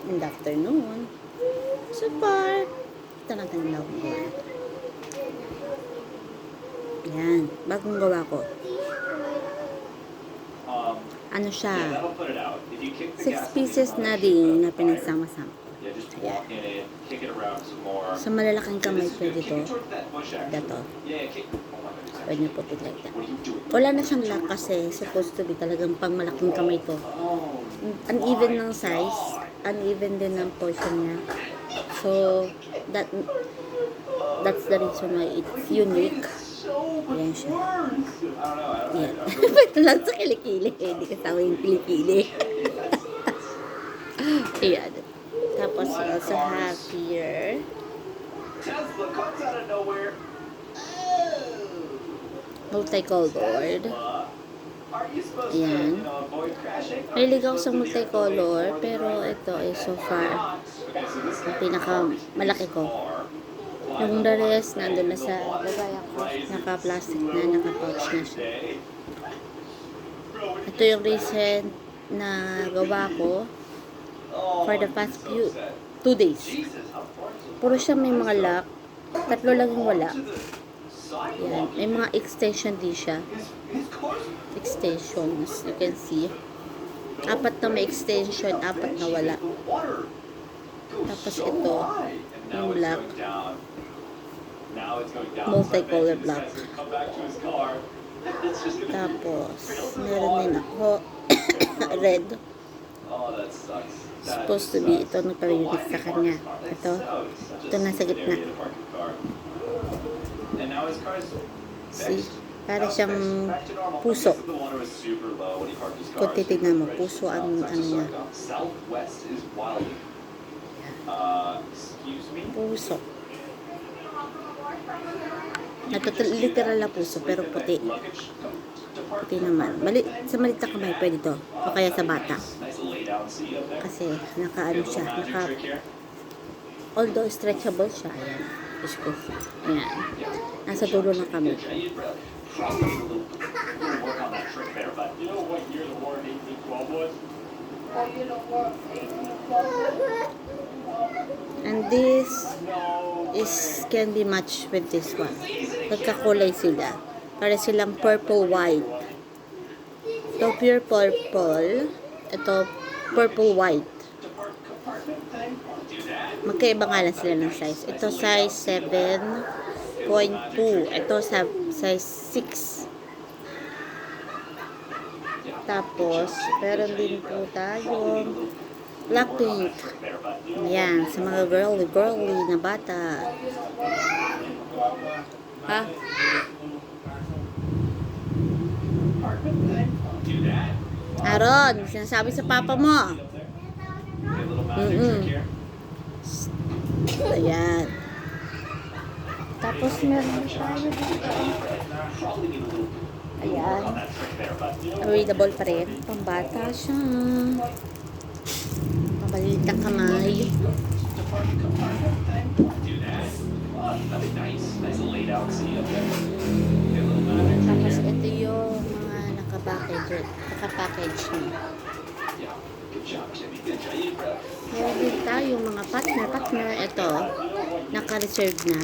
in the afternoon. Sa park. Ito natin ang lawang gawa ito. Yan. Bagong gawa ko. Ano siya? 6 pieces na din na pinagsama-sama. Ayan. Sa malalaking kamay pwede to. Dato. Pwede nyo put it like that. Wala na siyang lock kasi supposed to be talagang pang malaking kamay to. Uneven ng size. Uneven din ng portion niya. So, that's the reason why it's unique. Ayan siya. Ayan. Ito lang sa kilikili. Hindi kasama yung kilikili. Ayan. Tapos, we also have here multicolored. Ayan. Mahilig ako sa multicolor, pero ito ay so far ang pinaka malaki ko. Yung the rest, nandun na sa gagaya ko. Naka-plastic na, naka-pouch na siya. Ito yung recent na gawa ko for the past 2 days. Puro siya may mga lock. 3 lang yung wala. Yan. May mga extension din siya. Extensions. You can see. 4 na may extension, 4 na wala. Tapos ito, yung black. Multicolor black. Tapos, meron din ako red. Supposed to be ito nagpapayunit sa kanya. Ito nasa gitna. See? Para siyang puso. Kung titignan mo, puso ang ano niya. Puso. Literal na puso, pero puti. Puti naman. Sa maliit na kamay, pwede to. O kaya sa bata. Kasi, naka-ano siya. Although stretchable siya. Ayan. Ayan. Nasa dulo na kami. And this can be matched with this one. Nagkakulay sila. Para silang purple white. Ito pure purple. Ito purple white. Magkaiba nga lang sila ng size. Ito size 7.2. Ito size 6. Tapos, meron din po tayong Blackpink. Yan, sa mga girly na bata. Ha? Aaron, sinasabi sa papa mo. Ayan. Tapos meron tayo dito. Ayan. Readable pa rin. Pambata siya. Pamaliit ang kamay. Tapos ito yung mga naka-package niya. Meron din tayo mga partner. Ito, naka-reserve na.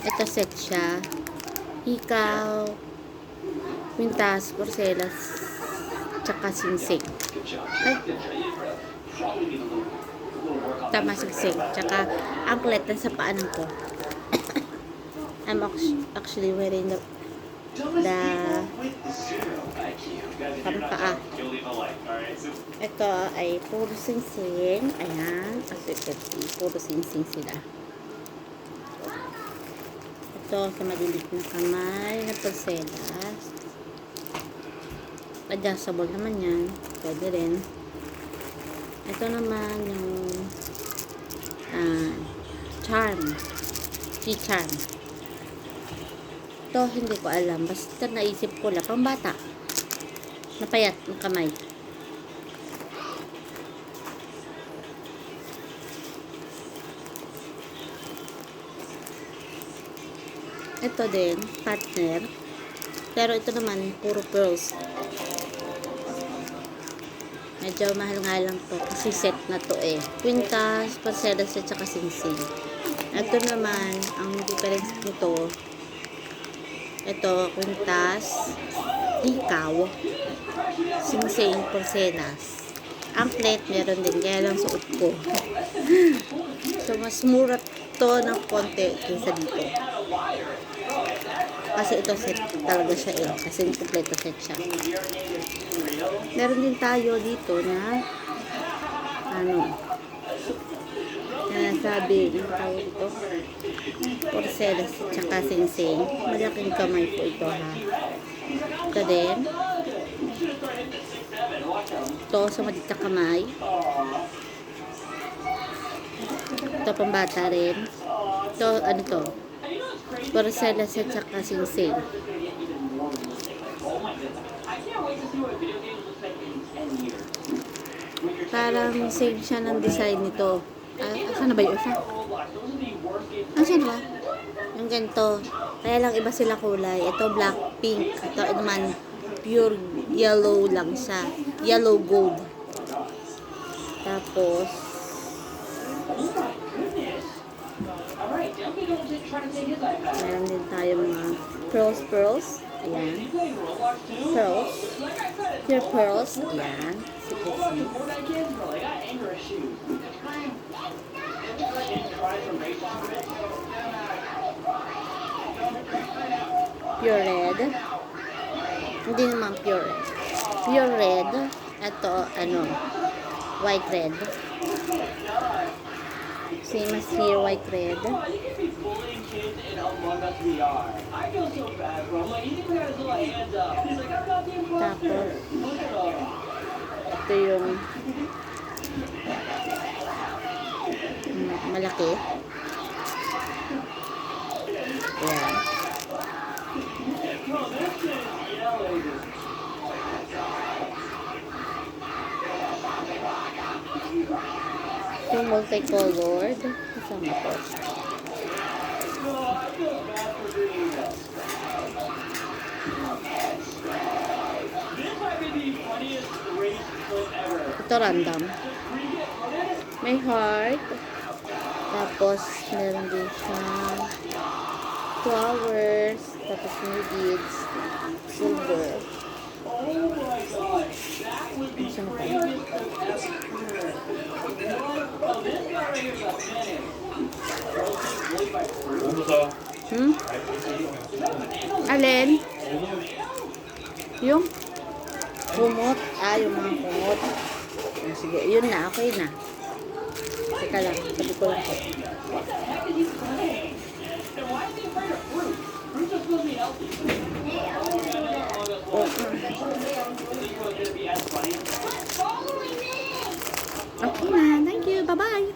Ito set siya. Ikaw, kwintas, porcelas, tsaka singsing. Ay, tama, singsing. Tsaka anklet na sa paanan ko. I'm actually wearing the pampaa. Ito ay puro singsing. Ayan. As you can see, puro singsing sila. Ito sa malilit na kamay na porcelas. Adjustable naman yan. Pwede rin. Ito naman yung charm. Key charm. Ito, hindi ko alam. Basta naisip ko lang. Pambata. Napayat ang kamay. Ito din, partner. Pero ito naman, puro pearls. Medyo mahal nga lang to kasi set na to eh. Quintas, Porcelas at saka Singsing. Ito naman, ang difference nito, ito, Quintas, Ikaw, Singsing, Porcelas. Ang plate meron din, kaya lang suot ko. So, mas mura to ng konti kaysa dito. Kasi ito set talaga siya eh. Kasi kompleto set siya. Meron din tayo dito na sabi yung tawag dito Porcelas at saka Singsing. Malaking kamay po ito ha. Ito din. Ito sa maliit na kamay. Ito pambata rin. Ito ano to? Porcelas at saka Singsing. Parang same siya ng design nito. Saan na ba yung isa? Saan ba? Yung ganito. Kaya lang iba sila kulay. Ito black, pink. Ito naman pure yellow lang siya. Yellow gold. Tapos meron din tayo mga pearls. Ayan. Pearls. Pure pearls. Ayan. Pure red. Hindi naman pure red. Pure red. Ito, white red. Same as here, white red. Tapos, ito yung malaki. Ayan. Yung multicolored. Kasama po. Ito random. May heart. Tapos, meron din siyang flowers. Tapos, may beads. Silver. Isang pa. Alin? Yung kumot. Yung mga kumot. Sige, yun na. Okay na. Teka lang. Sabi ko lang po. Okay na. Thank you. Bye-bye.